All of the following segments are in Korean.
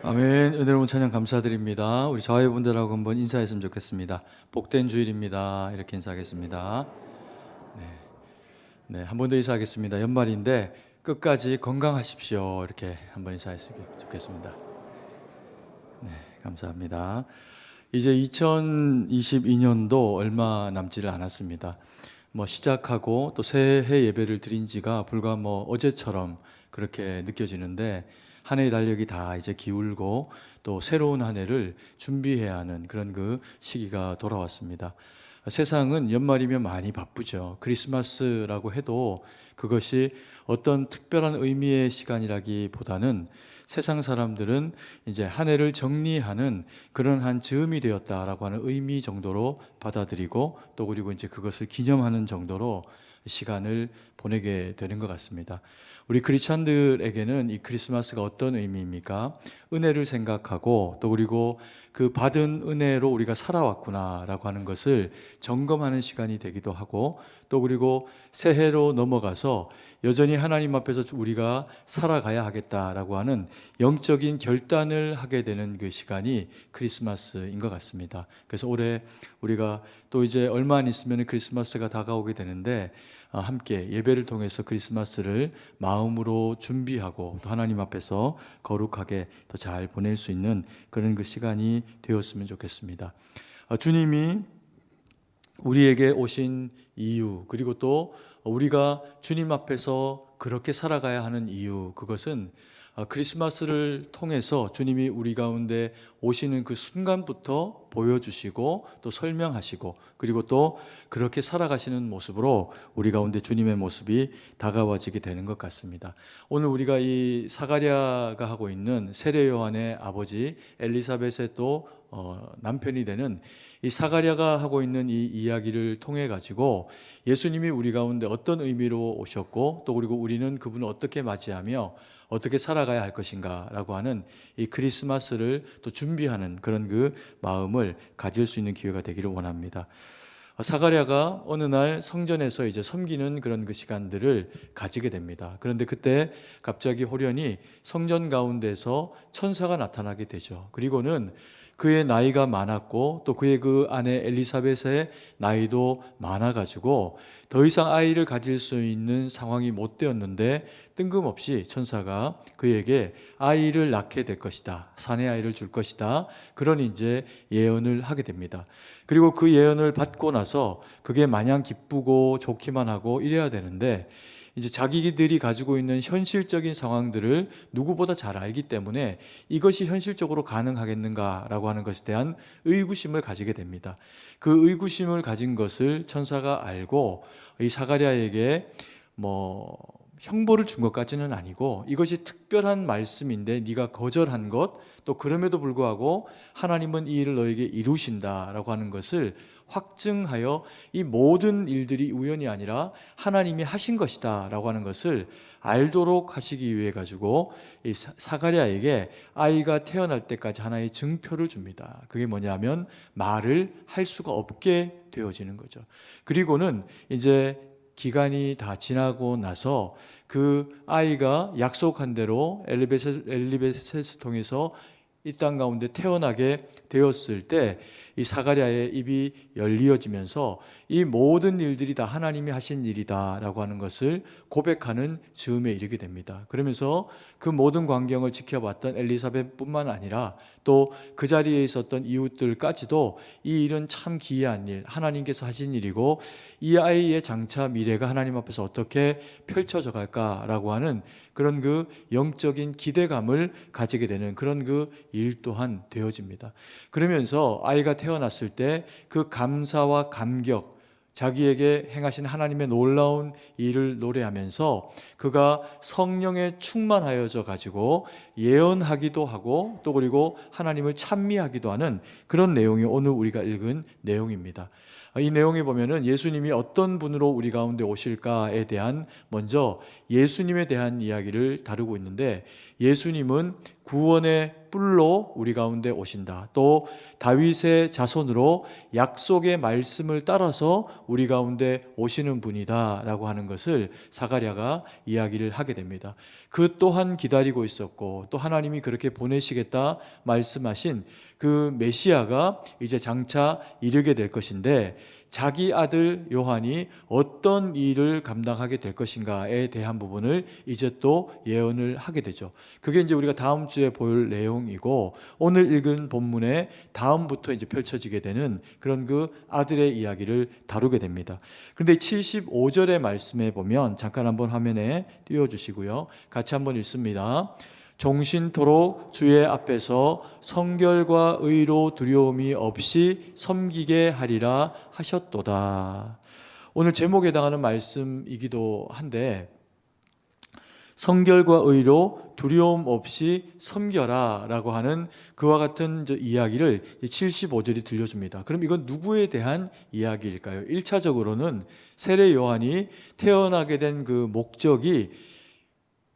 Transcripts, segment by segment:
아멘. 은혜로운 찬양 감사드립니다. 우리 자회분들하고 한번 인사했으면 좋겠습니다. 복된 주일입니다. 이렇게 인사하겠습니다. 네, 한 번 더 인사하겠습니다. 연말인데 끝까지 건강하십시오. 이렇게 한번 인사했으면 좋겠습니다. 네, 감사합니다. 이제 2022년도 얼마 남지를 않았습니다. 시작하고 또 새해 예배를 드린 지가 불과 어제처럼 그렇게 느껴지는데, 한 해의 달력이 다 이제 기울고 또 새로운 한 해를 준비해야 하는 그런 그 시기가 돌아왔습니다. 세상은 연말이면 많이 바쁘죠. 크리스마스라고 해도 그것이 어떤 특별한 의미의 시간이라기보다는 세상 사람들은 이제 한 해를 정리하는 그런 한 즈음이 되었다라고 하는 의미 정도로 받아들이고, 또 그리고 이제 그것을 기념하는 정도로 시간을 보내게 되는 것 같습니다. 우리 크리스찬들에게는 이 크리스마스가 어떤 의미입니까? 은혜를 생각하고, 또 그리고 그 받은 은혜로 우리가 살아왔구나라고 하는 것을 점검하는 시간이 되기도 하고, 또 그리고 새해로 넘어가서 여전히 하나님 앞에서 우리가 살아가야 하겠다라고 하는 영적인 결단을 하게 되는 그 시간이 크리스마스인 것 같습니다. 그래서 올해 우리가 또 이제 얼마 안 있으면 크리스마스가 다가오게 되는데, 함께 예배를 통해서 크리스마스를 마음으로 준비하고 또 하나님 앞에서 거룩하게 더 잘 보낼 수 있는 그런 그 시간이 되었으면 좋겠습니다. 주님이 우리에게 오신 이유, 그리고 또 우리가 주님 앞에서 그렇게 살아가야 하는 이유, 그것은 크리스마스를 통해서 주님이 우리 가운데 오시는 그 순간부터 보여주시고 또 설명하시고, 그리고 또 그렇게 살아가시는 모습으로 우리 가운데 주님의 모습이 다가와지게 되는 것 같습니다. 오늘 우리가 이 사가랴가 하고 있는 세례 요한의 아버지 엘리사벳의 또 남편이 되는 이 사가랴가 하고 있는 이 이야기를 통해 가지고 예수님이 우리 가운데 어떤 의미로 오셨고, 또 그리고 우리는 그분을 어떻게 맞이하며 어떻게 살아가야 할 것인가 라고 하는 이 크리스마스를 또 준비하는 그런 그 마음을 가질 수 있는 기회가 되기를 원합니다. 사가랴가 어느 날 성전에서 이제 섬기는 그런 그 시간들을 가지게 됩니다. 그런데 그때 갑자기 호련히 성전 가운데서 천사가 나타나게 되죠. 그리고는 그의 나이가 많았고 또 그의 그 아내 엘리사벳의 나이도 많아가지고 더 이상 아이를 가질 수 있는 상황이 못 되었는데, 뜬금없이 천사가 그에게 아이를 낳게 될 것이다, 사내 아이를 줄 것이다, 그런 이제 예언을 하게 됩니다. 그리고 그 예언을 받고 나서 그게 마냥 기쁘고 좋기만 하고 이래야 되는데, 이제 자기들이 가지고 있는 현실적인 상황들을 누구보다 잘 알기 때문에 이것이 현실적으로 가능하겠는가라고 하는 것에 대한 의구심을 가지게 됩니다. 그 의구심을 가진 것을 천사가 알고 이 사가랴에게 형벌을 준 것 까지는 아니고, 이것이 특별한 말씀인데 네가 거절한 것, 또 그럼에도 불구하고 하나님은 이 일을 너에게 이루신다라고 하는 것을 확증하여 이 모든 일들이 우연이 아니라 하나님이 하신 것이다 라고 하는 것을 알도록 하시기 위해 가지고 이 사가랴에게 아이가 태어날 때까지 하나의 증표를 줍니다. 그게 뭐냐면 말을 할 수가 없게 되어지는 거죠. 그리고는 이제 기간이 다 지나고 나서 그 아이가 약속한 대로 엘리베셋을 통해서 이 땅 가운데 태어나게 되었을 때 이 사가랴의 입이 열리어지면서 이 모든 일들이 다 하나님이 하신 일이다 라고 하는 것을 고백하는 즈음에 이르게 됩니다. 그러면서 그 모든 광경을 지켜봤던 엘리사벳뿐만 아니라 또 그 자리에 있었던 이웃들까지도 이 일은 참 기이한 일, 하나님께서 하신 일이고 이 아이의 장차 미래가 하나님 앞에서 어떻게 펼쳐져 갈까라고 하는 그런 그 영적인 기대감을 가지게 되는 그런 그 일 또한 되어집니다. 그러면서 아이가 태어났을 때 그 감사와 감격, 자기에게 행하신 하나님의 놀라운 일을 노래하면서 그가 성령에 충만하여져 가지고 예언하기도 하고, 또 그리고 하나님을 찬미하기도 하는 그런 내용이 오늘 우리가 읽은 내용입니다. 이 내용에 보면은 예수님이 어떤 분으로 우리 가운데 오실까에 대한 먼저 예수님에 대한 이야기를 다루고 있는데, 예수님은 구원의 뿔로 우리 가운데 오신다. 또 다윗의 자손으로 약속의 말씀을 따라서 우리 가운데 오시는 분이다 라고 하는 것을 사가랴가 이야기를 하게 됩니다. 그 또한 기다리고 있었고, 또 하나님이 그렇게 보내시겠다 말씀하신 그 메시아가 이제 장차 이르게 될 것인데, 자기 아들 요한이 어떤 일을 감당하게 될 것인가에 대한 부분을 이제 또 예언을 하게 되죠. 그게 이제 우리가 다음 주에 볼 내용이고, 오늘 읽은 본문의 다음부터 이제 펼쳐지게 되는 그런 그 아들의 이야기를 다루게 됩니다. 그런데 75절의 말씀에 보면, 잠깐 한번 화면에 띄워주시고요, 같이 한번 읽습니다. 종신토록 주의 앞에서 성결과 의로 두려움이 없이 섬기게 하리라 하셨도다. 오늘 제목에 해당하는 말씀이기도 한데, 성결과 의로 두려움 없이 섬겨라 라고 하는 그와 같은 이야기를 75절이 들려줍니다. 그럼 이건 누구에 대한 이야기일까요? 1차적으로는 세례 요한이 태어나게 된 그 목적이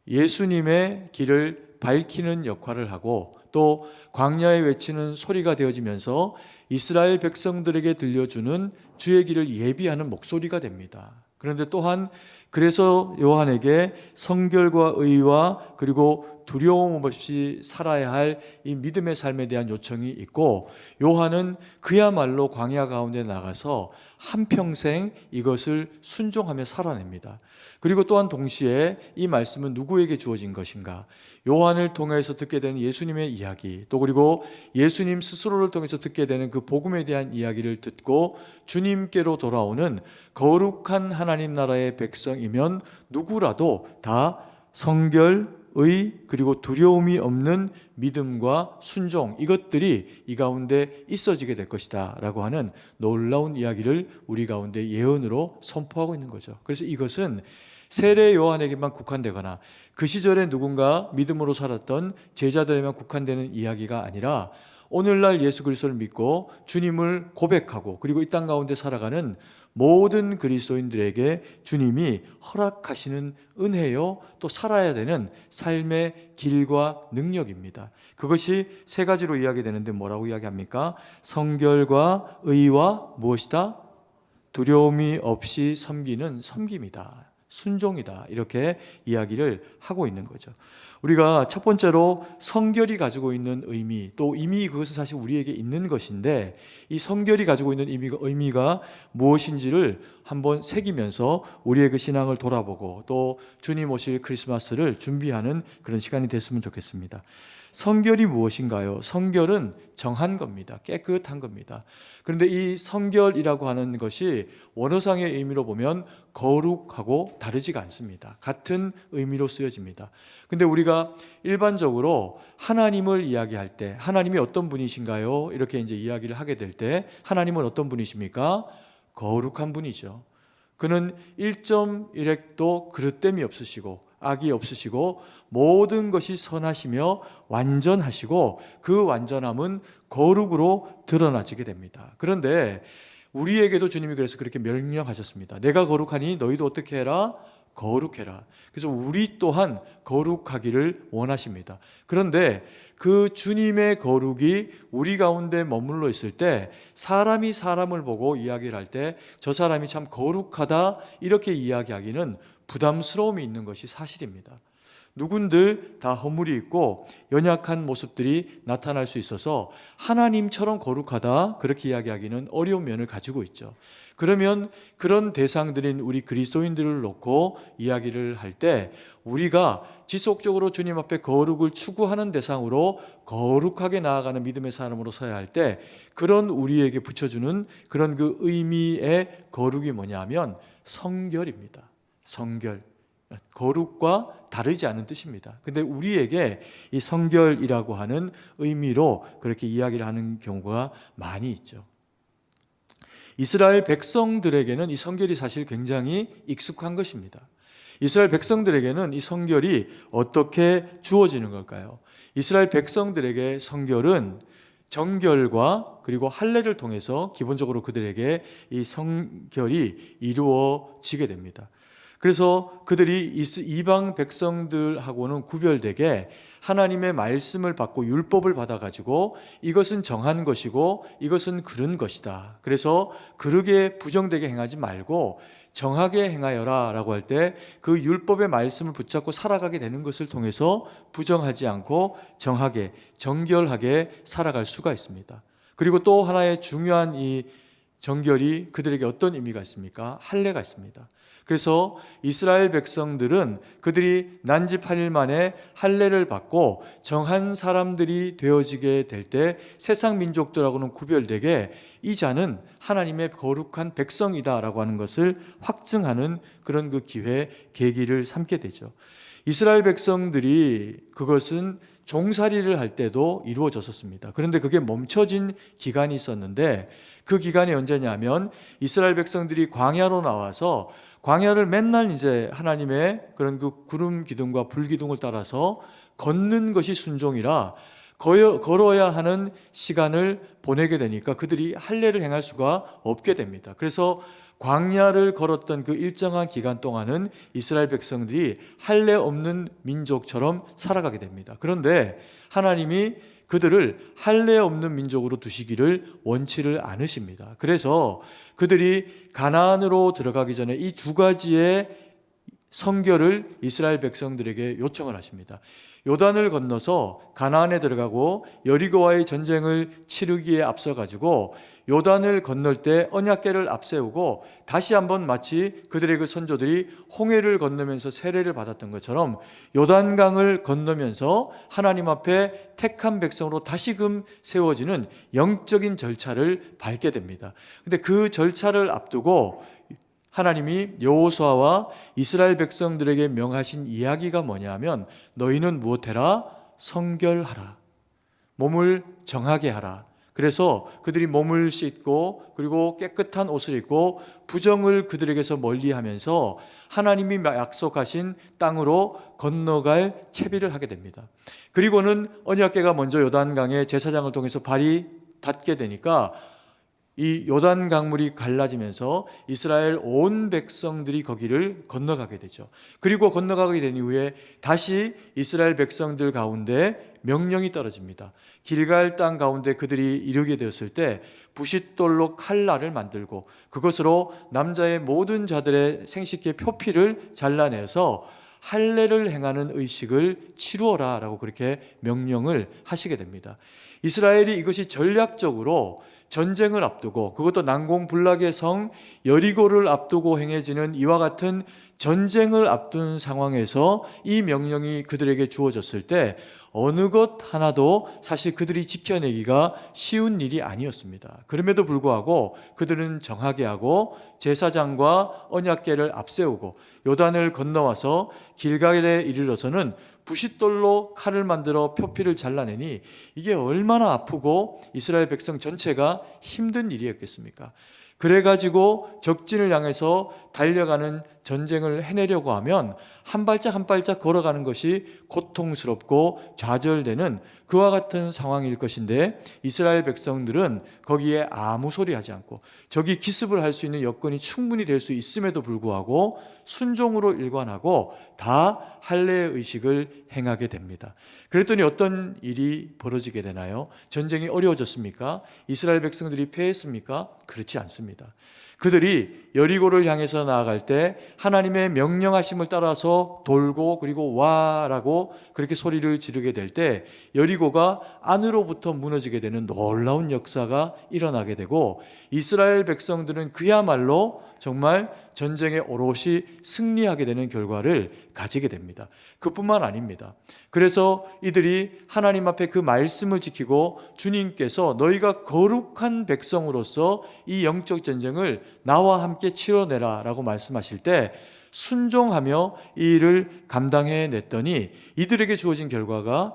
예수님의 길을 밝히는 역할을 하고, 또 광야에 외치는 소리가 되어지면서 이스라엘 백성들에게 들려주는 주의 길을 예비하는 목소리가 됩니다. 그런데 또한 그래서 요한에게 성결과 의와 그리고 두려움 없이 살아야 할 이 믿음의 삶에 대한 요청이 있고, 요한은 그야말로 광야 가운데 나가서 한평생 이것을 순종하며 살아냅니다. 그리고 또한 동시에 이 말씀은 누구에게 주어진 것인가? 요한을 통해서 듣게 되는 예수님의 이야기, 또 그리고 예수님 스스로를 통해서 듣게 되는 그 복음에 대한 이야기를 듣고 주님께로 돌아오는 거룩한 하나님 나라의 백성이면 누구라도 다 성결, 의, 그리고 두려움이 없는 믿음과 순종, 이것들이 이 가운데 있어지게 될 것이다 라고 하는 놀라운 이야기를 우리 가운데 예언으로 선포하고 있는 거죠. 그래서 이것은 세례 요한에게만 국한되거나 그 시절에 누군가 믿음으로 살았던 제자들에게만 국한되는 이야기가 아니라, 오늘날 예수 그리스도를 믿고 주님을 고백하고 그리고 이 땅 가운데 살아가는 모든 그리스도인들에게 주님이 허락하시는 은혜요, 또 살아야 되는 삶의 길과 능력입니다. 그것이 세 가지로 이야기되는데 뭐라고 이야기합니까? 성결과 의와 무엇이다? 두려움이 없이 섬기는 섬김이다, 순종이다, 이렇게 이야기를 하고 있는 거죠. 우리가 첫 번째로 성결이 가지고 있는 의미, 또 이미 그것은 사실 우리에게 있는 것인데, 이 성결이 가지고 있는 의미가 무엇인지를 한번 새기면서 우리의 그 신앙을 돌아보고 또 주님 오실 크리스마스를 준비하는 그런 시간이 됐으면 좋겠습니다. 성결이 무엇인가요? 성결은 정한 겁니다. 깨끗한 겁니다. 그런데 이 성결이라고 하는 것이 원어상의 의미로 보면 거룩하고 다르지가 않습니다. 같은 의미로 쓰여집니다. 근데 우리가 일반적으로 하나님을 이야기할 때 하나님이 어떤 분이신가요? 이렇게 이제 이야기를 하게 될 때 하나님은 어떤 분이십니까? 거룩한 분이죠. 그는 1.1획도 그릇됨이 없으시고 악이 없으시고 모든 것이 선하시며 완전하시고 그 완전함은 거룩으로 드러나지게 됩니다. 그런데 우리에게도 주님이 그래서 그렇게 명령하셨습니다. 내가 거룩하니 너희도 어떻게 해라? 거룩해라. 그래서 우리 또한 거룩하기를 원하십니다. 그런데 그 주님의 거룩이 우리 가운데 머물러 있을 때 사람이 사람을 보고 이야기를 할 때 저 사람이 참 거룩하다 이렇게 이야기하기는 부담스러움이 있는 것이 사실입니다. 누군들 다 허물이 있고 연약한 모습들이 나타날 수 있어서 하나님처럼 거룩하다 그렇게 이야기하기는 어려운 면을 가지고 있죠. 그러면 그런 대상들인 우리 그리스도인들을 놓고 이야기를 할 때 우리가 지속적으로 주님 앞에 거룩을 추구하는 대상으로 거룩하게 나아가는 믿음의 사람으로 서야 할 때 그런 우리에게 붙여주는 그런 그 의미의 거룩이 뭐냐면 성결입니다. 성결. 거룩과 다르지 않은 뜻입니다. 근데 우리에게 이 성결이라고 하는 의미로 그렇게 이야기를 하는 경우가 많이 있죠. 이스라엘 백성들에게는 이 성결이 사실 굉장히 익숙한 것입니다. 이스라엘 백성들에게는 이 성결이 어떻게 주어지는 걸까요? 이스라엘 백성들에게 성결은 정결과 그리고 할례를 통해서 기본적으로 그들에게 이 성결이 이루어지게 됩니다. 그래서 그들이 이방 백성들하고는 구별되게 하나님의 말씀을 받고 율법을 받아가지고 이것은 정한 것이고 이것은 그른 것이다. 그래서 그르게 부정되게 행하지 말고 정하게 행하여라 라고 할 때 그 율법의 말씀을 붙잡고 살아가게 되는 것을 통해서 부정하지 않고 정하게, 정결하게 살아갈 수가 있습니다. 그리고 또 하나의 중요한 이 정결이 그들에게 어떤 의미가 있습니까? 할례가 있습니다. 그래서 이스라엘 백성들은 그들이 난지 8일 만에 할례를 받고 정한 사람들이 되어지게 될 때 세상 민족들하고는 구별되게 이 자는 하나님의 거룩한 백성이다라고 하는 것을 확증하는 그런 그 기회, 계기를 삼게 되죠. 이스라엘 백성들이 그것은 종살이를 할 때도 이루어졌었습니다. 그런데 그게 멈춰진 기간이 있었는데 그 기간이 언제냐면 이스라엘 백성들이 광야로 나와서 광야를 맨날 이제 하나님의 그런 그 구름 기둥과 불 기둥을 따라서 걷는 것이 순종이라 걸어야 하는 시간을 보내게 되니까 그들이 할례를 행할 수가 없게 됩니다. 그래서 광야를 걸었던 그 일정한 기간 동안은 이스라엘 백성들이 할례 없는 민족처럼 살아가게 됩니다. 그런데 하나님이 그들을 할례 없는 민족으로 두시기를 원치를 않으십니다. 그래서 그들이 가나안으로 들어가기 전에 이 두 가지의 성결을 이스라엘 백성들에게 요청을 하십니다. 요단을 건너서 가나안에 들어가고 여리고와의 전쟁을 치르기에 앞서 가지고 요단을 건널 때 언약궤를 앞세우고 다시 한번 마치 그들의 그 선조들이 홍해를 건너면서 세례를 받았던 것처럼 요단강을 건너면서 하나님 앞에 택한 백성으로 다시금 세워지는 영적인 절차를 밟게 됩니다. 근데 그 절차를 앞두고 하나님이 여호수아와 이스라엘 백성들에게 명하신 이야기가 뭐냐면 너희는 무엇해라? 성결하라. 몸을 정하게 하라. 그래서 그들이 몸을 씻고 그리고 깨끗한 옷을 입고 부정을 그들에게서 멀리하면서 하나님이 약속하신 땅으로 건너갈 채비를 하게 됩니다. 그리고는 언약궤가 먼저 요단강에 제사장을 통해서 발이 닿게 되니까 이 요단 강물이 갈라지면서 이스라엘 온 백성들이 거기를 건너가게 되죠. 그리고 건너가게 된 이후에 다시 이스라엘 백성들 가운데 명령이 떨어집니다. 길갈 땅 가운데 그들이 이르게 되었을 때 부싯돌로 칼날을 만들고 그것으로 남자의 모든 자들의 생식기의 표피를 잘라내서 할례를 행하는 의식을 치루어라 라고 그렇게 명령을 하시게 됩니다. 이스라엘이 이것이 전략적으로 전쟁을 앞두고 그것도 난공불락의 성 여리고를 앞두고 행해지는 이와 같은 전쟁을 앞둔 상황에서 이 명령이 그들에게 주어졌을 때 어느 것 하나도 사실 그들이 지켜내기가 쉬운 일이 아니었습니다. 그럼에도 불구하고 그들은 정하게 하고 제사장과 언약궤를 앞세우고 요단을 건너와서 길갈에 이르러서는 부싯돌로 칼을 만들어 표피를 잘라내니 이게 얼마나 아프고 이스라엘 백성 전체가 힘든 일이었겠습니까? 그래가지고 적진을 향해서 달려가는 전쟁을 해내려고 하면 한 발짝 한 발짝 걸어가는 것이 고통스럽고 좌절되는 그와 같은 상황일 것인데 이스라엘 백성들은 거기에 아무 소리 하지 않고 적이 기습을 할 수 있는 여건이 충분히 될 수 있음에도 불구하고 순종으로 일관하고 다 할례의 의식을 행하게 됩니다. 그랬더니 어떤 일이 벌어지게 되나요? 전쟁이 어려워졌습니까? 이스라엘 백성들이 패했습니까? 그렇지 않습니다. 그들이 여리고를 향해서 나아갈 때 하나님의 명령하심을 따라서 돌고 그리고 와라고 그렇게 소리를 지르게 될 때 여리고가 안으로부터 무너지게 되는 놀라운 역사가 일어나게 되고 이스라엘 백성들은 그야말로 정말 전쟁에 오롯이 승리하게 되는 결과를 가지게 됩니다. 그뿐만 아닙니다. 그래서 이들이 하나님 앞에 그 말씀을 지키고 주님께서 너희가 거룩한 백성으로서 이 영적 전쟁을 나와 함께 치러내라 라고 말씀하실 때 순종하며 이 일을 감당해냈더니 이들에게 주어진 결과가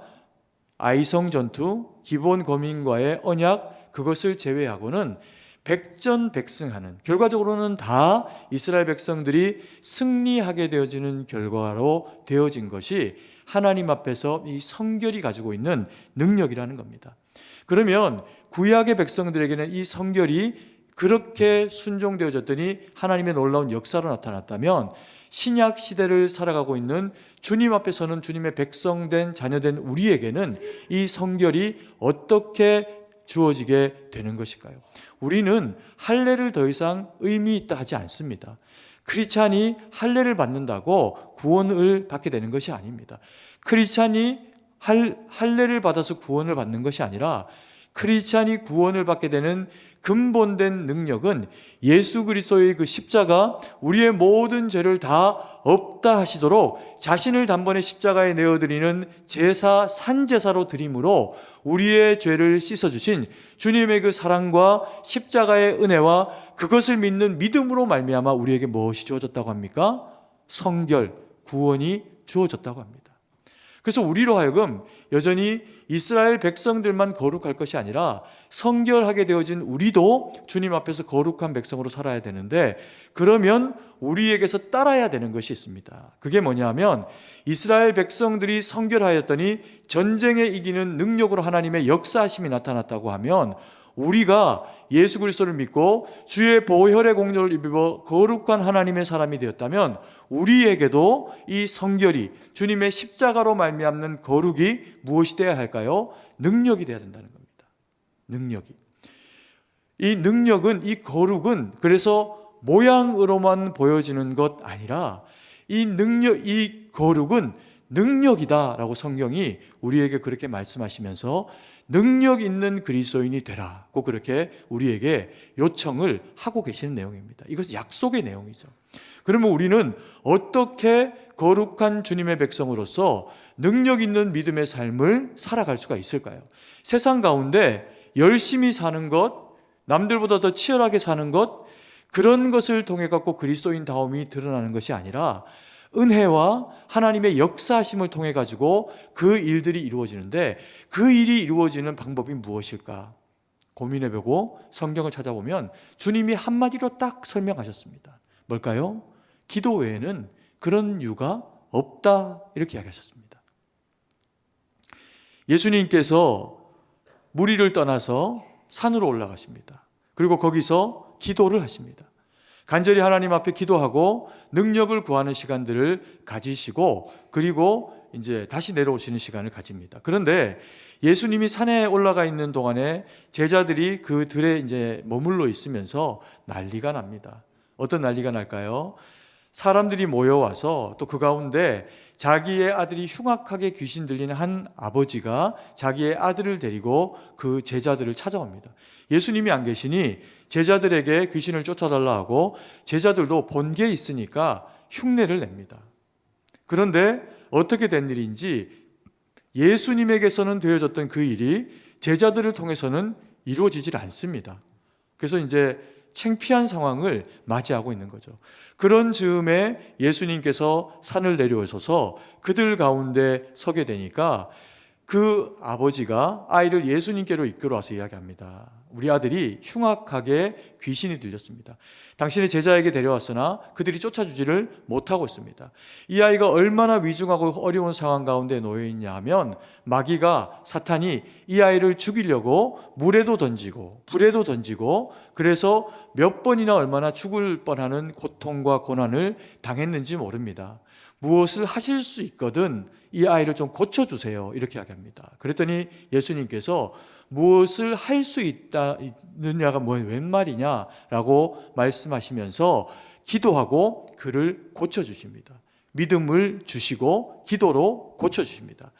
아이성 전투, 기본 거민과의 언약 그것을 제외하고는 백전백승하는, 결과적으로는 다 이스라엘 백성들이 승리하게 되어지는 결과로 되어진 것이 하나님 앞에서 이 성결이 가지고 있는 능력이라는 겁니다. 그러면 구약의 백성들에게는 이 성결이 그렇게 순종되어졌더니 하나님의 놀라운 역사로 나타났다면, 신약 시대를 살아가고 있는 주님 앞에서는 주님의 백성된 자녀된 우리에게는 이 성결이 어떻게 주어지게 되는 것일까요? 우리는 할례를 더 이상 의미 있다 하지 않습니다. 크리스찬이 할례를 받는다고 구원을 받게 되는 것이 아닙니다. 크리스찬이 할례를 받아서 구원을 받는 것이 아니라, 크리스찬이 구원을 받게 되는 근본된 능력은 예수 그리스도의 그 십자가, 우리의 모든 죄를 다 없다 하시도록 자신을 단번에 십자가에 내어드리는 제사, 산제사로 드림으로 우리의 죄를 씻어주신 주님의 그 사랑과 십자가의 은혜와 그것을 믿는 믿음으로 말미암아 우리에게 무엇이 주어졌다고 합니까? 성결, 구원이 주어졌다고 합니다. 그래서 우리로 하여금 여전히 이스라엘 백성들만 거룩할 것이 아니라 성결하게 되어진 우리도 주님 앞에서 거룩한 백성으로 살아야 되는데, 그러면 우리에게서 따라야 되는 것이 있습니다. 그게 뭐냐면, 이스라엘 백성들이 성결하였더니 전쟁에 이기는 능력으로 하나님의 역사하심이 나타났다고 하면, 우리가 예수 그리스도를 믿고 주의 보혈의 공로를 입어 거룩한 하나님의 사람이 되었다면, 우리에게도 이 성결이, 주님의 십자가로 말미암는 거룩이 무엇이 되어야 할까요? 능력이 되어야 된다는 겁니다. 능력이. 이 능력은, 이 거룩은 그래서 모양으로만 보여지는 것 아니라, 이 거룩은 능력이다라고 성경이 우리에게 그렇게 말씀하시면서 능력 있는 그리스도인이 되라고 그렇게 우리에게 요청을 하고 계시는 내용입니다. 이것은 약속의 내용이죠. 그러면 우리는 어떻게 거룩한 주님의 백성으로서 능력 있는 믿음의 삶을 살아갈 수가 있을까요? 세상 가운데 열심히 사는 것, 남들보다 더 치열하게 사는 것, 그런 것을 통해 갖고 그리스도인다움이 드러나는 것이 아니라, 은혜와 하나님의 역사하심을 통해 가지고 그 일들이 이루어지는데, 그 일이 이루어지는 방법이 무엇일까 고민해보고 성경을 찾아보면 주님이 한마디로 딱 설명하셨습니다. 뭘까요? 기도 외에는 그런 이유가 없다, 이렇게 이야기하셨습니다. 예수님께서 무리를 떠나서 산으로 올라가십니다. 그리고 거기서 기도를 하십니다. 간절히 하나님 앞에 기도하고 능력을 구하는 시간들을 가지시고, 그리고 이제 다시 내려오시는 시간을 가집니다. 그런데 예수님이 산에 올라가 있는 동안에 제자들이 그 들에 이제 머물러 있으면서 난리가 납니다. 어떤 난리가 날까요? 사람들이 모여와서, 또 그 가운데 자기의 아들이 흉악하게 귀신 들리는 한 아버지가 자기의 아들을 데리고 그 제자들을 찾아옵니다. 예수님이 안 계시니 제자들에게 귀신을 쫓아달라 하고, 제자들도 본 게 있으니까 흉내를 냅니다. 그런데 어떻게 된 일인지 예수님에게서는 되어졌던 그 일이 제자들을 통해서는 이루어지질 않습니다. 그래서 이제 창피한 상황을 맞이하고 있는 거죠. 그런 즈음에 예수님께서 산을 내려오셔서 그들 가운데 서게 되니까 그 아버지가 아이를 예수님께로 이끌어 와서 이야기합니다. 우리 아들이 흉악하게 귀신이 들렸습니다. 당신의 제자에게 데려왔으나 그들이 쫓아주지를 못하고 있습니다. 이 아이가 얼마나 위중하고 어려운 상황 가운데 놓여 있냐 하면, 마귀가, 사탄이 이 아이를 죽이려고 물에도 던지고 불에도 던지고, 그래서 몇 번이나 얼마나 죽을 뻔하는 고통과 고난을 당했는지 모릅니다. 무엇을 하실 수 있거든 이 아이를 좀 고쳐주세요, 이렇게 이야기합니다. 그랬더니 예수님께서 무엇을 할 수 있느냐가 웬 말이냐라고 말씀하시면서 기도하고 그를 고쳐주십니다. 믿음을 주시고 기도로 고쳐주십니다.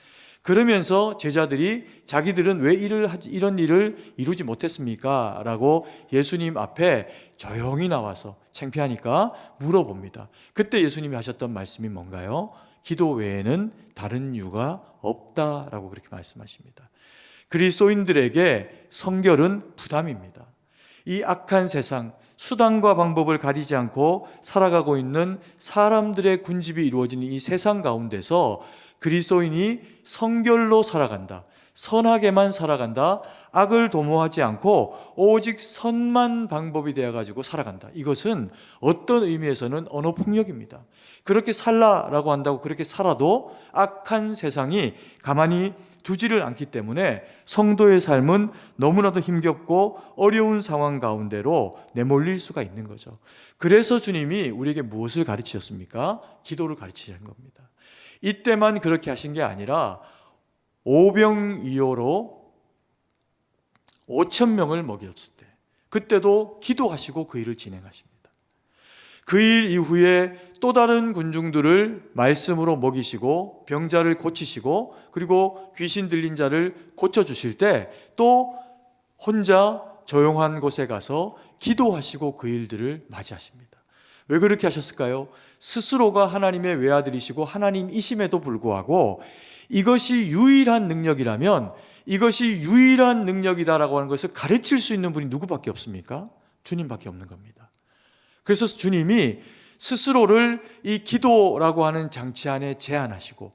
그러면서 제자들이 자기들은 왜 이런 일을 이루지 못했습니까? 라고 예수님 앞에 조용히 나와서 창피하니까 물어봅니다. 그때 예수님이 하셨던 말씀이 뭔가요? 기도 외에는 다른 이유가 없다라고 그렇게 말씀하십니다. 그리스도인들에게 성결은 부담입니다. 이 악한 세상, 수단과 방법을 가리지 않고 살아가고 있는 사람들의 군집이 이루어지는 이 세상 가운데서 그리스도인이 성결로 살아간다, 선하게만 살아간다. 악을 도모하지 않고 오직 선만 방법이 되어가지고 살아간다. 이것은 어떤 의미에서는 언어폭력입니다. 그렇게 살라라고 한다고 그렇게 살아도 악한 세상이 가만히 두지를 않기 때문에 성도의 삶은 너무나도 힘겹고 어려운 상황 가운데로 내몰릴 수가 있는 거죠. 그래서 주님이 우리에게 무엇을 가르치셨습니까? 기도를 가르치신 겁니다. 이때만 그렇게 하신 게 아니라 오병이어로 5,000명을 먹였을 때 그때도 기도하시고 그 일을 진행하십니다. 그 일 이후에 또 다른 군중들을 말씀으로 먹이시고 병자를 고치시고 그리고 귀신 들린 자를 고쳐주실 때 또 혼자 조용한 곳에 가서 기도하시고 그 일들을 맞이하십니다. 왜 그렇게 하셨을까요? 스스로가 하나님의 외아들이시고 하나님이심에도 불구하고 이것이 유일한 능력이라면 이것이 유일한 능력이다라고 하는 것을 가르칠 수 있는 분이 누구밖에 없습니까? 주님밖에 없는 겁니다. 그래서 주님이 스스로를 이 기도라고 하는 장치 안에 제한하시고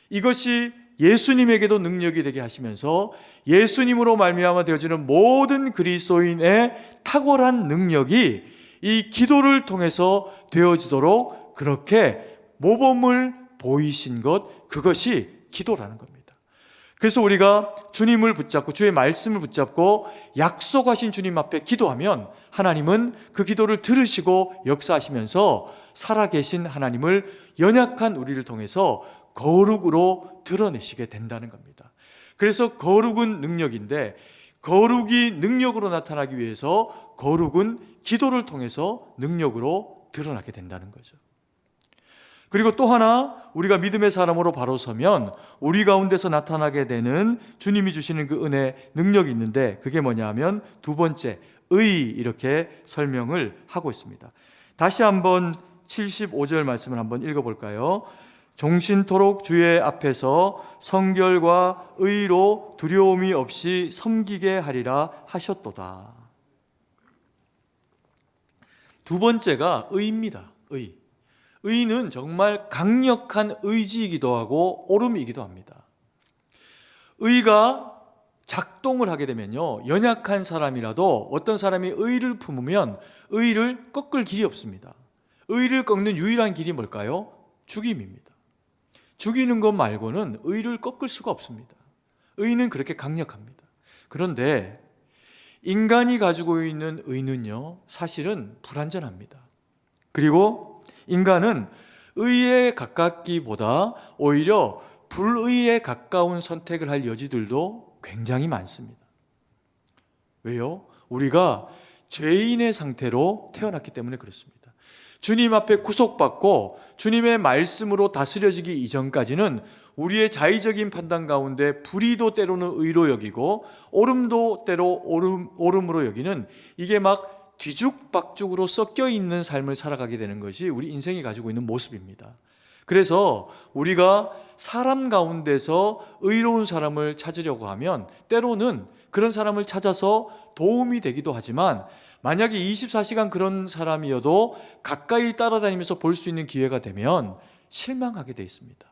이것이 예수님에게도 능력이 되게 하시면서 예수님으로 말미암아 되어지는 모든 그리스도인의 탁월한 능력이 이 기도를 통해서 되어지도록 그렇게 모범을 보이신 것, 그것이 기도라는 겁니다. 그래서 우리가 주님을 붙잡고 주의 말씀을 붙잡고 약속하신 주님 앞에 기도하면 하나님은 그 기도를 들으시고 역사하시면서 살아계신 하나님을 연약한 우리를 통해서 거룩으로 드러내시게 된다는 겁니다. 그래서 거룩은 능력인데 거룩이 능력으로 나타나기 위해서 거룩은 기도를 통해서 능력으로 드러나게 된다는 거죠. 그리고 또 하나 우리가 믿음의 사람으로 바로 서면 우리 가운데서 나타나게 되는 주님이 주시는 그 은혜, 능력이 있는데 그게 뭐냐 하면 두 번째, 의, 이렇게 설명을 하고 있습니다. 다시 한번 75절 말씀을 한번 읽어볼까요? 종신토록 주의 앞에서 성결과 의로 두려움이 없이 섬기게 하리라 하셨도다. 두 번째가 의입니다. 의. 의는 정말 강력한 의지이기도 하고 옳음이기도 합니다. 의가 작동을 하게 되면요, 연약한 사람이라도 어떤 사람이 의를 품으면 의를 꺾을 길이 없습니다. 의를 꺾는 유일한 길이 뭘까요? 죽임입니다. 죽이는 것 말고는 의를 꺾을 수가 없습니다. 의는 그렇게 강력합니다. 그런데 인간이 가지고 있는 의는요, 사실은 불완전합니다. 그리고 인간은 의에 가깝기보다 오히려 불의에 가까운 선택을 할 여지들도 굉장히 많습니다. 왜요? 우리가 죄인의 상태로 태어났기 때문에 그렇습니다. 주님 앞에 구속받고 주님의 말씀으로 다스려지기 이전까지는 우리의 자의적인 판단 가운데 불의도 때로는 의로 여기고 옳음도 때로 옳음으로 여기는 이게 막 뒤죽박죽으로 섞여 있는 삶을 살아가게 되는 것이 우리 인생이 가지고 있는 모습입니다. 그래서 우리가 사람 가운데서 의로운 사람을 찾으려고 하면 때로는 그런 사람을 찾아서 도움이 되기도 하지만 만약에 24시간 그런 사람이어도 가까이 따라다니면서 볼 수 있는 기회가 되면 실망하게 돼 있습니다.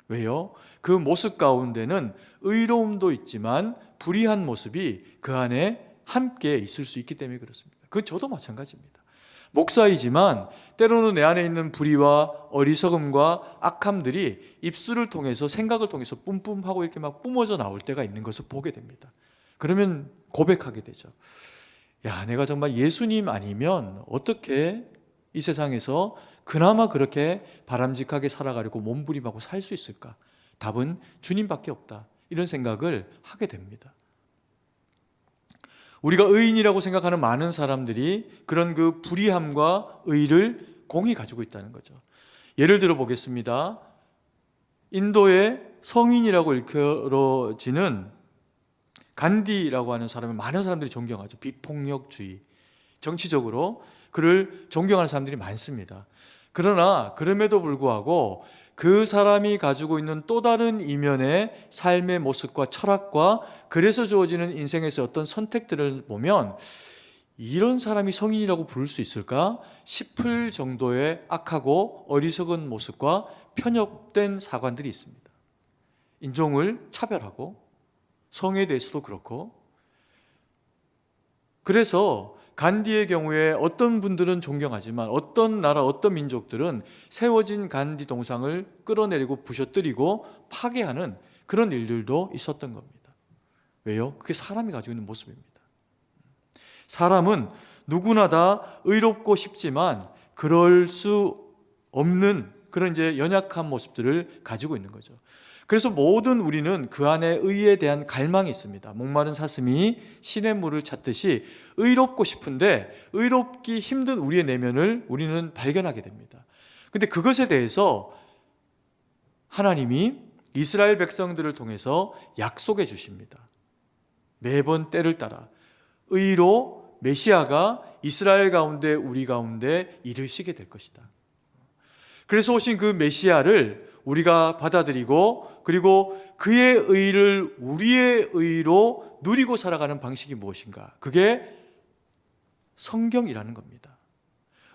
왜요? 그 모습 가운데는 의로움도 있지만 불의한 모습이 그 안에 함께 있을 수 있기 때문에 그렇습니다. 그건 저도 마찬가지입니다. 목사이지만 때로는 내 안에 있는 불의와 어리석음과 악함들이 입술을 통해서 생각을 통해서 뿜뿜하고 이렇게 막 뿜어져 나올 때가 있는 것을 보게 됩니다. 그러면 고백하게 되죠. 야, 내가 정말 예수님 아니면 어떻게 이 세상에서 그나마 그렇게 바람직하게 살아가려고 몸부림하고 살 수 있을까? 답은 주님밖에 없다. 이런 생각을 하게 됩니다. 우리가 의인이라고 생각하는 많은 사람들이 그런 그 불의함과 의를 공히 가지고 있다는 거죠. 예를 들어 보겠습니다. 인도의 성인이라고 일컬어지는 간디라고 하는 사람을 많은 사람들이 존경하죠. 비폭력주의. 정치적으로 그를 존경하는 사람들이 많습니다. 그러나 그럼에도 불구하고 그 사람이 가지고 있는 또 다른 이면의 삶의 모습과 철학과 그래서 주어지는 인생에서 어떤 선택들을 보면 이런 사람이 성인이라고 부를 수 있을까 싶을 정도의 악하고 어리석은 모습과 편협된 사관들이 있습니다. 인종을 차별하고 성에 대해서도 그렇고. 그래서 간디의 경우에 어떤 분들은 존경하지만 어떤 나라, 어떤 민족들은 세워진 간디 동상을 끌어내리고 부셔뜨리고 파괴하는 그런 일들도 있었던 겁니다. 왜요? 그게 사람이 가지고 있는 모습입니다. 사람은 누구나 다 의롭고 싶지만 그럴 수 없는 그런 이제 연약한 모습들을 가지고 있는 거죠. 그래서 모든 우리는 그 안에 의에 대한 갈망이 있습니다. 목마른 사슴이 신의 물을 찾듯이 의롭고 싶은데 의롭기 힘든 우리의 내면을 우리는 발견하게 됩니다. 근데 그것에 대해서 하나님이 이스라엘 백성들을 통해서 약속해 주십니다. 매번 때를 따라 의로 메시아가 이스라엘 가운데 우리 가운데 이르시게 될 것이다. 그래서 오신 그 메시아를 우리가 받아들이고 그리고 그의 의를 우리의 의로 누리고 살아가는 방식이 무엇인가? 그게 성경이라는 겁니다.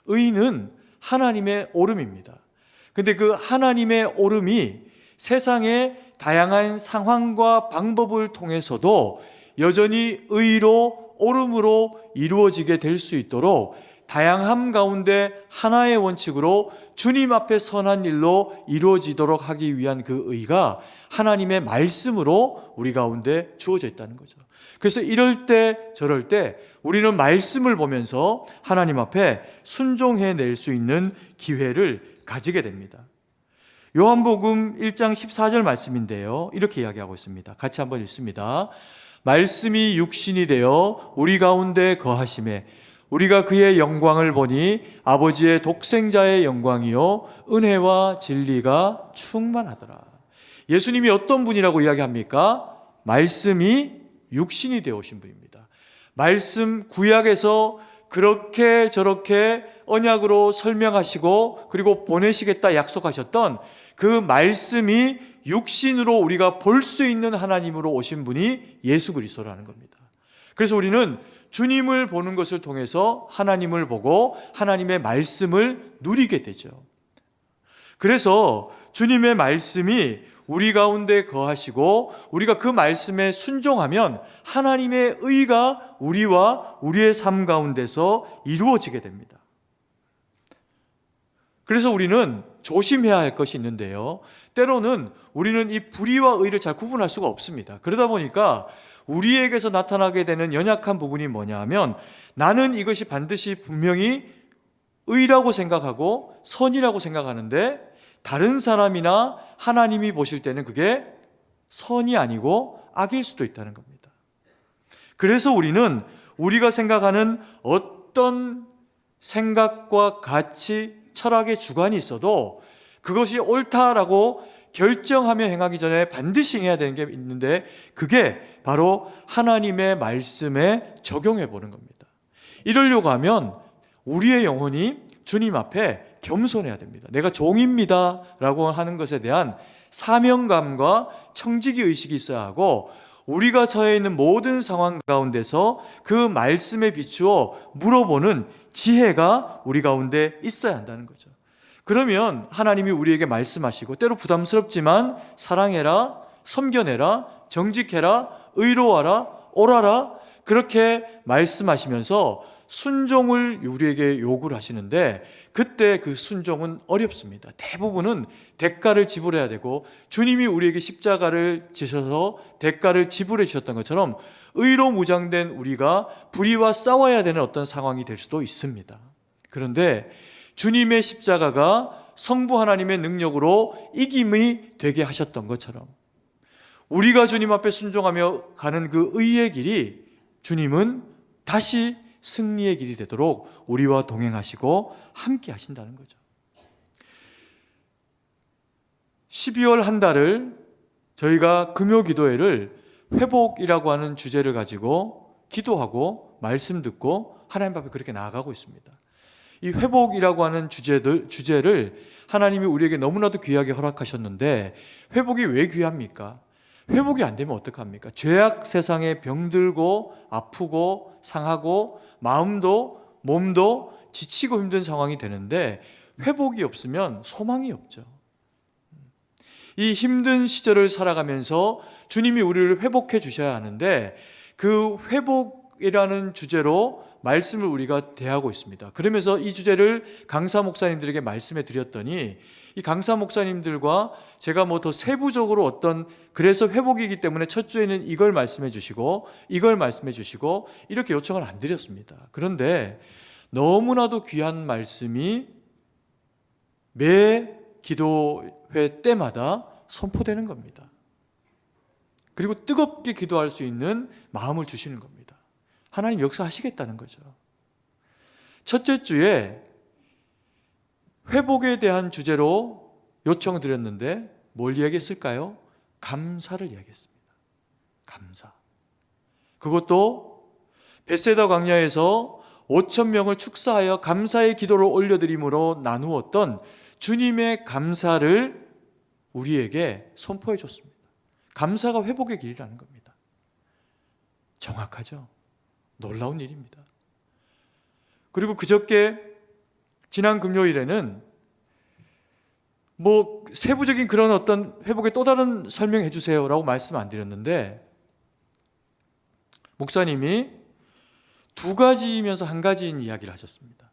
의는 하나님의 오름입니다. 근데 그 하나님의 오름이 세상의 다양한 상황과 방법을 통해서도 여전히 의로 오름으로 이루어지게 될 수 있도록 다양함 가운데 하나의 원칙으로 주님 앞에 선한 일로 이루어지도록 하기 위한 그 의가 하나님의 말씀으로 우리 가운데 주어져 있다는 거죠. 그래서 이럴 때 저럴 때 우리는 말씀을 보면서 하나님 앞에 순종해낼 수 있는 기회를 가지게 됩니다. 요한복음 1장 14절 말씀인데요, 이렇게 이야기하고 있습니다. 같이 한번 읽습니다. 말씀이 육신이 되어 우리 가운데 거하심에 우리가 그의 영광을 보니 아버지의 독생자의 영광이요 은혜와 진리가 충만하더라. 예수님이 어떤 분이라고 이야기합니까? 말씀이 육신이 되어 오신 분입니다. 말씀 구약에서 그렇게 저렇게 언약으로 설명하시고 그리고 보내시겠다 약속하셨던 그 말씀이 육신으로 우리가 볼 수 있는 하나님으로 오신 분이 예수 그리스도라는 겁니다. 그래서 우리는 주님을 보는 것을 통해서 하나님을 보고 하나님의 말씀을 누리게 되죠. 그래서 주님의 말씀이 우리 가운데 거하시고 우리가 그 말씀에 순종하면 하나님의 의가 우리와 우리의 삶 가운데서 이루어지게 됩니다. 그래서 우리는 조심해야 할 것이 있는데요, 때로는 우리는 이 불의와 의를 잘 구분할 수가 없습니다. 그러다 보니까 우리에게서 나타나게 되는 연약한 부분이 뭐냐 하면, 나는 이것이 반드시 분명히 의라고 생각하고 선이라고 생각하는데 다른 사람이나 하나님이 보실 때는 그게 선이 아니고 악일 수도 있다는 겁니다. 그래서 우리는 우리가 생각하는 어떤 생각과 가치, 철학의 주관이 있어도 그것이 옳다라고 결정하며 행하기 전에 반드시 해야 되는 게 있는데, 그게 바로 하나님의 말씀에 적용해 보는 겁니다. 이러려고 하면 우리의 영혼이 주님 앞에 겸손해야 됩니다. 내가 종입니다 라고 하는 것에 대한 사명감과 청지기 의식이 있어야 하고, 우리가 처해 있는 모든 상황 가운데서 그 말씀에 비추어 물어보는 지혜가 우리 가운데 있어야 한다는 거죠. 그러면 하나님이 우리에게 말씀하시고 때로 부담스럽지만 사랑해라, 섬겨내라, 정직해라, 의로워라, 옳아라, 그렇게 말씀하시면서 순종을 우리에게 요구를 하시는데, 그때 그 순종은 어렵습니다. 대부분은 대가를 지불해야 되고, 주님이 우리에게 십자가를 지셔서 대가를 지불해 주셨던 것처럼 의로 무장된 우리가 불의와 싸워야 되는 어떤 상황이 될 수도 있습니다. 그런데 주님의 십자가가 성부 하나님의 능력으로 이김이 되게 하셨던 것처럼 우리가 주님 앞에 순종하며 가는 그 의의 길이 주님은 다시 승리의 길이 되도록 우리와 동행하시고 함께 하신다는 거죠. 12월 한 달을 저희가 금요기도회를 회복이라고 하는 주제를 가지고 기도하고 말씀 듣고 하나님 앞에 그렇게 나아가고 있습니다. 이 회복이라고 하는 주제를 하나님이 우리에게 너무나도 귀하게 허락하셨는데, 회복이 왜 귀합니까? 회복이 안 되면 어떡합니까? 죄악 세상에 병들고 아프고 상하고 마음도 몸도 지치고 힘든 상황이 되는데 회복이 없으면 소망이 없죠. 이 힘든 시절을 살아가면서 주님이 우리를 회복해 주셔야 하는데 그 회복이라는 주제로 말씀을 우리가 대하고 있습니다. 그러면서 이 주제를 강사 목사님들에게 말씀해 드렸더니 이 강사 목사님들과 제가 뭐 더 세부적으로 어떤 그래서 회복이기 때문에 첫 주에는 이걸 말씀해 주시고 이걸 말씀해 주시고 이렇게 요청을 안 드렸습니다. 그런데 너무나도 귀한 말씀이 매 기도회 때마다 선포되는 겁니다. 그리고 뜨겁게 기도할 수 있는 마음을 주시는 겁니다. 하나님 역사하시겠다는 거죠. 첫째 주에 회복에 대한 주제로 요청을 드렸는데 뭘 이야기했을까요? 감사를 이야기했습니다. 감사. 그것도 벳세다 광야에서 5,000명을 축사하여 감사의 기도를 올려드림으로 나누었던 주님의 감사를 우리에게 선포해 줬습니다. 감사가 회복의 길이라는 겁니다. 정확하죠? 놀라운 일입니다. 그리고 그저께 지난 금요일에는 뭐 세부적인 그런 어떤 회복의 또 다른 설명해 주세요라고 말씀 안 드렸는데 목사님이 두 가지이면서 한 가지인 이야기를 하셨습니다.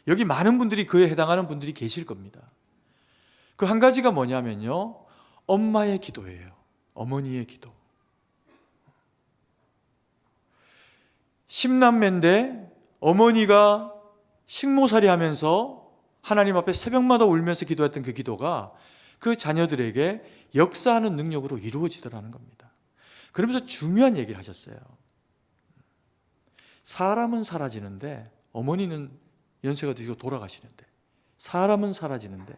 여기 많은 분들이 그에 해당하는 분들이 계실 겁니다. 그 한 가지가 뭐냐면요, 엄마의 기도예요. 어머니의 기도. 10남매인데 어머니가 식모살이 하면서 하나님 앞에 새벽마다 울면서 기도했던 그 기도가 그 자녀들에게 역사하는 능력으로 이루어지더라는 겁니다. 그러면서 중요한 얘기를 하셨어요. 사람은 사라지는데, 어머니는 연세가 드시고 돌아가시는데, 사람은 사라지는데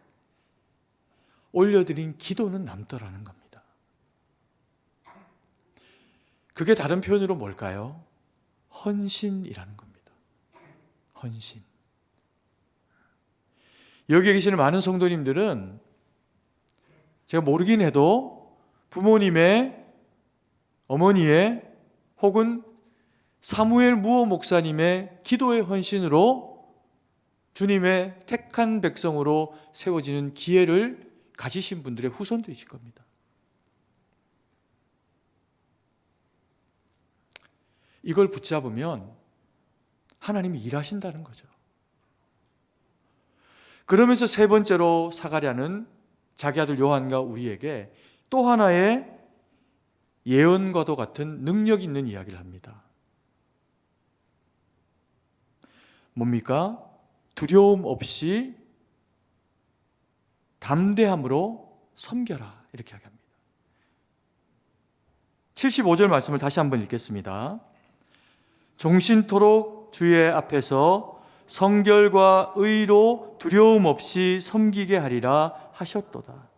올려드린 기도는 남더라는 겁니다. 그게 다른 표현으로 뭘까요? 헌신이라는 겁니다. 헌신. 여기에 계시는 많은 성도님들은 제가 모르긴 해도 부모님의, 어머니의 혹은 사무엘 무호 목사님의 기도의 헌신으로 주님의 택한 백성으로 세워지는 기회를 가지신 분들의 후손들이실 겁니다. 이걸 붙잡으면 하나님이 일하신다는 거죠. 그러면서 세 번째로 사가랴는 자기 아들 요한과 우리에게 또 하나의 예언과도 같은 능력 있는 이야기를 합니다. 뭡니까? 두려움 없이 담대함으로 섬겨라, 이렇게 이야기합니다. 75절 말씀을 다시 한번 읽겠습니다. 종신토록 주의 앞에서 성결과 의로 두려움 없이 섬기게 하리라 하셨도다.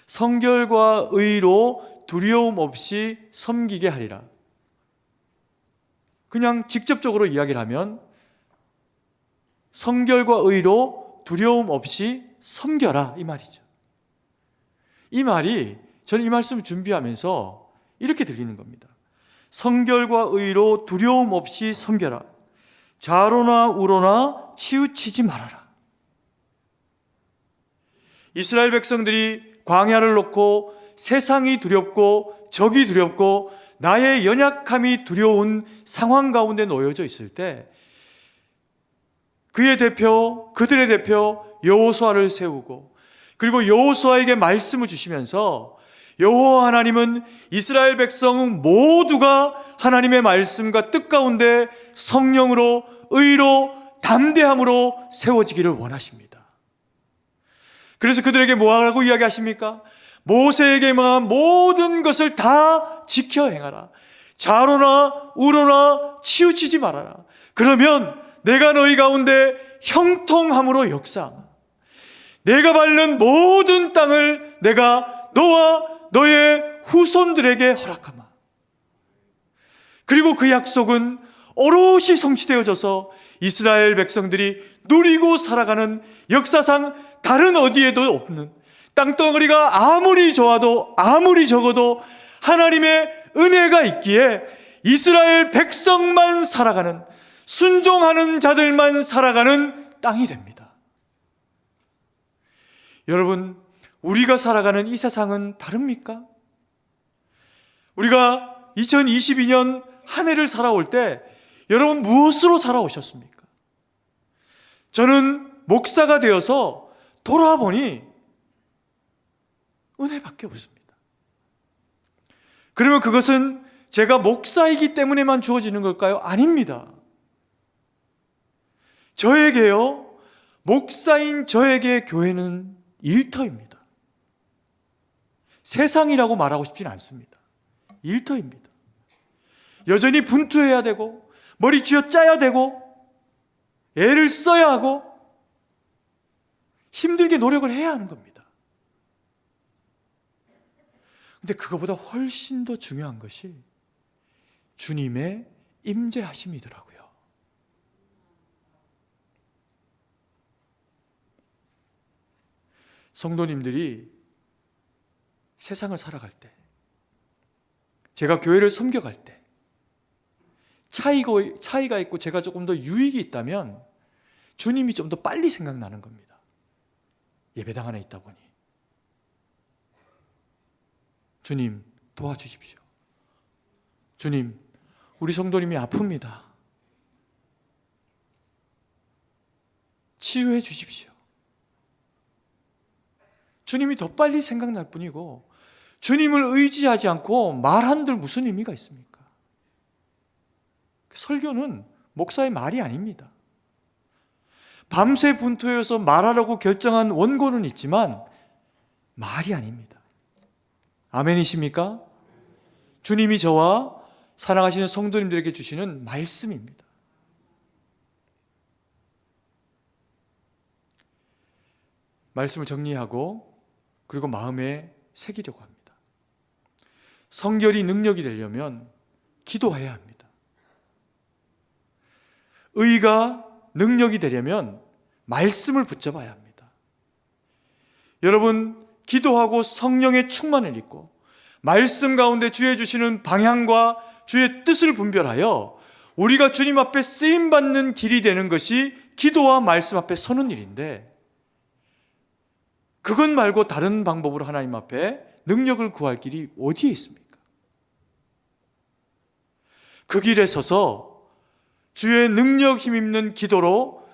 성결과 의로 두려움 없이 섬기게 하리라. 그냥 직접적으로 이야기를 하면 성결과 의로 두려움 없이 섬겨라, 이 말이죠. 이 말이 저는 이 말씀을 준비하면서 이렇게 들리는 겁니다. 성결과 의로 두려움 없이 섬겨라. 좌로나 우로나 치우치지 말아라. 이스라엘 백성들이 광야를 놓고 세상이 두렵고 적이 두렵고 나의 연약함이 두려운 상황 가운데 놓여져 있을 때 그의 대표, 그들의 대표 여호수아를 세우고 그리고 여호수아에게 말씀을 주시면서 여호와 하나님은 이스라엘 백성 모두가 하나님의 말씀과 뜻 가운데 성령으로 의로 담대함으로 세워지기를 원하십니다. 그래서 그들에게 뭐라고 이야기하십니까? 모세에게 망한 모든 것을 다 지켜 행하라. 좌로나 우로나 치우치지 말아라. 그러면 내가 너희 가운데 형통함으로 역사하마. 내가 밟는 모든 땅을 내가 너와 너의 후손들에게 허락하마. 그리고 그 약속은 오롯이 성취되어져서 이스라엘 백성들이 누리고 살아가는 역사상 다른 어디에도 없는 땅덩어리가 아무리 좋아도 아무리 적어도 하나님의 은혜가 있기에 이스라엘 백성만 살아가는, 순종하는 자들만 살아가는 땅이 됩니다. 여러분, 우리가 살아가는 이 세상은 다릅니까? 우리가 2022년 한 해를 살아올 때 여러분 무엇으로 살아오셨습니까? 저는 목사가 되어서 돌아보니 은혜밖에 없습니다. 그러면 그것은 제가 목사이기 때문에만 주어지는 걸까요? 아닙니다. 저에게요, 목사인 저에게 교회는 일터입니다. 세상이라고 말하고 싶지는 않습니다. 일터입니다. 여전히 분투해야 되고 머리 쥐어 짜야 되고 애를 써야 하고 힘들게 노력을 해야 하는 겁니다. 근데 그거보다 훨씬 더 중요한 것이 주님의 임재하심이더라고요. 성도님들이 세상을 살아갈 때, 제가 교회를 섬겨갈 때 차이가 있고 제가 조금 더 유익이 있다면 주님이 좀 더 빨리 생각나는 겁니다. 예배당 안에 있다 보니 주님 도와주십시오. 주님, 우리 성도님이 아픕니다. 치유해 주십시오. 주님이 더 빨리 생각날 뿐이고 주님을 의지하지 않고 말한들 무슨 의미가 있습니까? 설교는 목사의 말이 아닙니다. 밤새 분투해서 말하라고 결정한 원고는 있지만 말이 아닙니다. 아멘이십니까? 주님이 저와 사랑하시는 성도님들에게 주시는 말씀입니다. 말씀을 정리하고 그리고 마음에 새기려고 합니다. 성결이 능력이 되려면 기도해야 합니다. 의가 능력이 되려면 말씀을 붙잡아야 합니다. 여러분, 기도하고 성령의 충만을 입고 말씀 가운데 주의 주시는 방향과 주의 뜻을 분별하여 우리가 주님 앞에 쓰임받는 길이 되는 것이 기도와 말씀 앞에 서는 일인데, 그것 말고 다른 방법으로 하나님 앞에 능력을 구할 길이 어디에 있습니까? 그 길에 서서 주의 능력 힘입는 기도로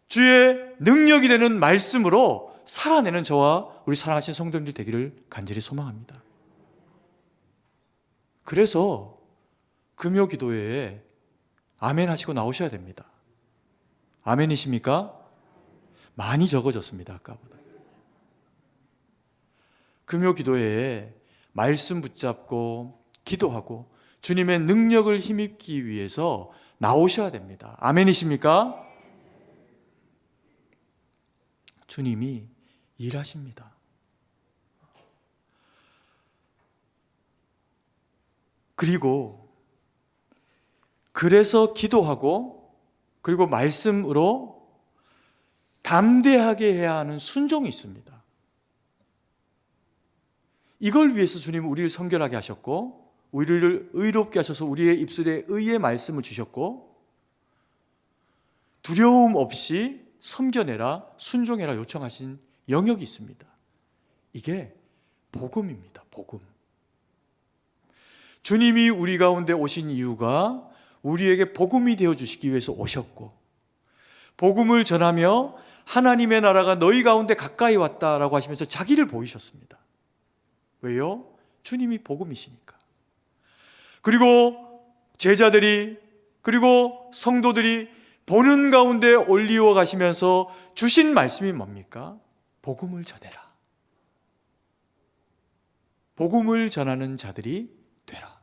주의 능력이 되는 말씀으로 살아내는 저와 우리 사랑하신 성도님들 되기를 간절히 소망합니다. 그래서 금요 기도회에 아멘 하시고 나오셔야 됩니다. 아멘이십니까? 많이 적어졌습니다, 아까보다. 금요 기도회에 말씀 붙잡고 기도하고 주님의 능력을 힘입기 위해서 나오셔야 됩니다. 아멘이십니까? 주님이 일하십니다. 그리고 그래서 기도하고 그리고 말씀으로 담대하게 해야 하는 순종이 있습니다. 이걸 위해서 주님은 우리를 성결하게 하셨고 우리를 의롭게 하셔서 우리의 입술에 의의 말씀을 주셨고 두려움 없이 섬겨내라, 순종해라 요청하신 영역이 있습니다. 이게 복음입니다. 복음. 주님이 우리 가운데 오신 이유가 우리에게 복음이 되어주시기 위해서 오셨고, 복음을 전하며 하나님의 나라가 너희 가운데 가까이 왔다라고 하시면서 자기를 보이셨습니다. 왜요? 주님이 복음이시니까. 그리고 제자들이 그리고 성도들이 보는 가운데 올리워 가시면서 주신 말씀이 뭡니까? 복음을 전해라. 복음을 전하는 자들이 되라.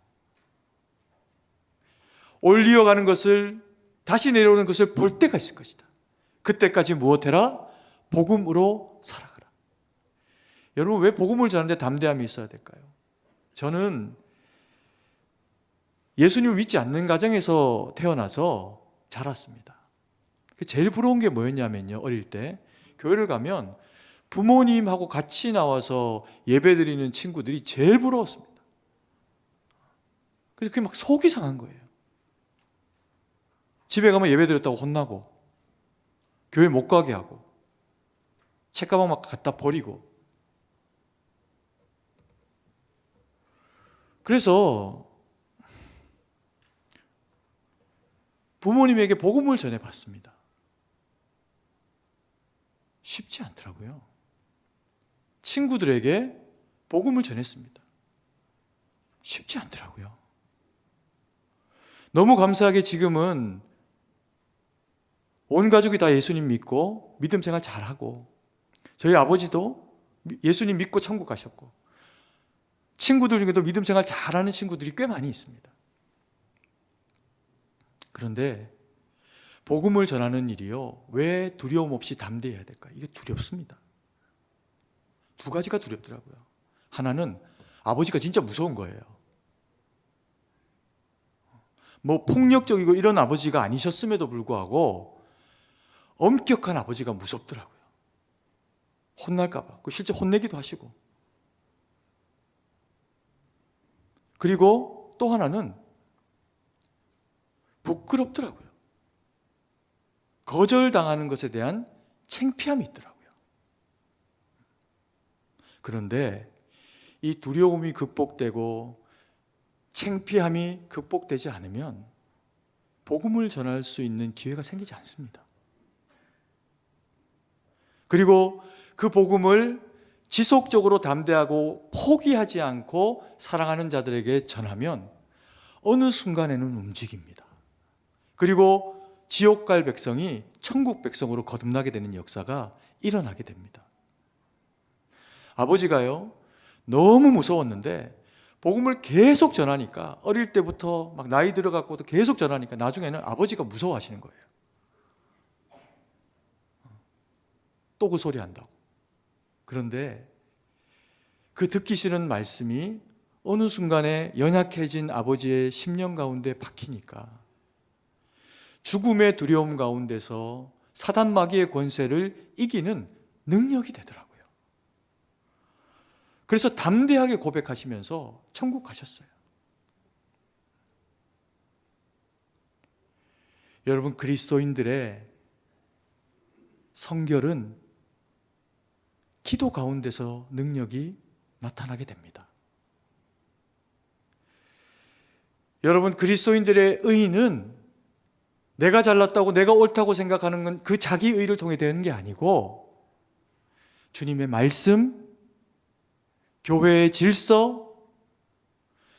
올리어 가는 것을, 다시 내려오는 것을 볼 때가 있을 것이다. 그때까지 무엇해라? 복음으로 살아가라. 여러분, 왜 복음을 전하는데 담대함이 있어야 될까요? 저는 예수님을 믿지 않는 가정에서 태어나서 자랐습니다. 제일 부러운 게 뭐였냐면요, 어릴 때 교회를 가면 부모님하고 같이 나와서 예배드리는 친구들이 제일 부러웠습니다. 그래서 그게 막 속이 상한 거예요. 집에 가면 예배드렸다고 혼나고 교회 못 가게 하고 책가방 막 갖다 버리고 그래서 부모님에게 복음을 전해봤습니다. 쉽지 않더라고요. 친구들에게 복음을 전했습니다. 쉽지 않더라고요. 너무 감사하게 지금은 온 가족이 다 예수님 믿고 믿음 생활 잘하고, 저희 아버지도 예수님 믿고 천국 가셨고, 친구들 중에도 믿음 생활 잘하는 친구들이 꽤 많이 있습니다. 그런데 복음을 전하는 일이요, 왜 두려움 없이 담대해야 될까? 이게 두렵습니다. 두 가지가 두렵더라고요. 하나는 아버지가 진짜 무서운 거예요. 뭐 폭력적이고 이런 아버지가 아니셨음에도 불구하고 엄격한 아버지가 무섭더라고요. 혼날까 봐. 실제 혼내기도 하시고. 그리고 또 하나는 부끄럽더라고요. 거절당하는 것에 대한 창피함이 있더라고요. 그런데 이 두려움이 극복되고 창피함이 극복되지 않으면 복음을 전할 수 있는 기회가 생기지 않습니다. 그리고 그 복음을 지속적으로 담대하고 포기하지 않고 사랑하는 자들에게 전하면 어느 순간에는 움직입니다. 그리고 지옥 갈 백성이 천국 백성으로 거듭나게 되는 역사가 일어나게 됩니다. 아버지가요, 너무 무서웠는데 복음을 계속 전하니까, 어릴 때부터 막 나이 들어갖고도 계속 전하니까 나중에는 아버지가 무서워하시는 거예요. 또 그 소리 한다고. 그런데 그 듣기 싫은 말씀이 어느 순간에 연약해진 아버지의 심령 가운데 박히니까 죽음의 두려움 가운데서 사단 마귀의 권세를 이기는 능력이 되더라고요. 그래서 담대하게 고백하시면서 천국 가셨어요. 여러분, 그리스도인들의 성결은 기도 가운데서 능력이 나타나게 됩니다. 여러분, 그리스도인들의 의는 내가 잘났다고, 내가 옳다고 생각하는 건 그 자기 의를 통해 되는 게 아니고, 주님의 말씀, 교회의 질서,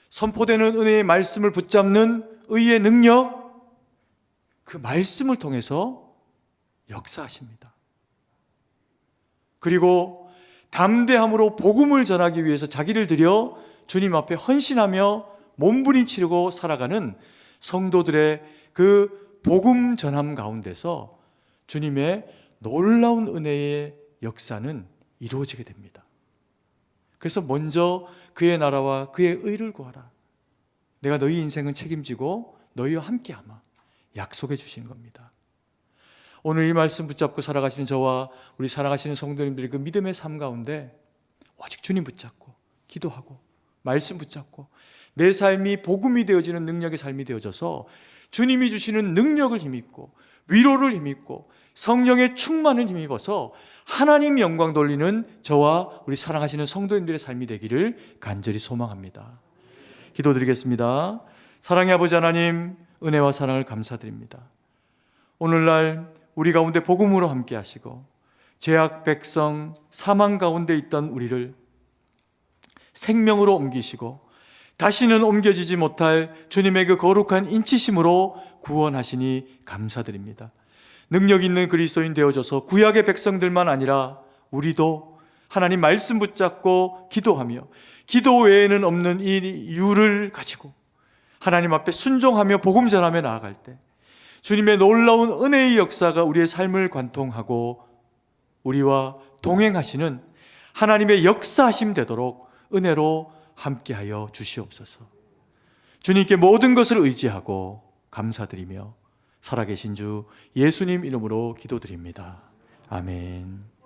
선포되는 은혜의 말씀을 붙잡는 의의 능력, 그 말씀을 통해서 역사하십니다. 그리고 담대함으로 복음을 전하기 위해서 자기를 들여 주님 앞에 헌신하며 몸부림치고 살아가는 성도들의 그 복음 전함 가운데서 주님의 놀라운 은혜의 역사는 이루어지게 됩니다. 그래서 먼저 그의 나라와 그의 의를 구하라. 내가 너희 인생은 책임지고 너희와 함께하마. 약속해 주신 겁니다. 오늘 이 말씀 붙잡고 살아가시는 저와 우리 사랑하시는 성도님들의 그 믿음의 삶 가운데 오직 주님 붙잡고 기도하고 말씀 붙잡고 내 삶이 복음이 되어지는 능력의 삶이 되어져서 주님이 주시는 능력을 힘입고 위로를 힘입고 성령의 충만을 힘입어서 하나님 영광 돌리는 저와 우리 사랑하시는 성도님들의 삶이 되기를 간절히 소망합니다. 기도드리겠습니다. 사랑의 아버지 하나님, 은혜와 사랑을 감사드립니다. 오늘날 우리 가운데 복음으로 함께 하시고 죄악 백성 사망 가운데 있던 우리를 생명으로 옮기시고 다시는 옮겨지지 못할 주님의 그 거룩한 인치심으로 구원하시니 감사드립니다. 능력 있는 그리스도인 되어져서 구약의 백성들만 아니라 우리도 하나님 말씀 붙잡고 기도하며 기도 외에는 없는 이 유를 가지고 하나님 앞에 순종하며 복음 전하며 나아갈 때 주님의 놀라운 은혜의 역사가 우리의 삶을 관통하고 우리와 동행하시는 하나님의 역사하심 되도록 은혜로 함께하여 주시옵소서. 주님께 모든 것을 의지하고 감사드리며 살아계신 주 예수님 이름으로 기도드립니다. 아멘.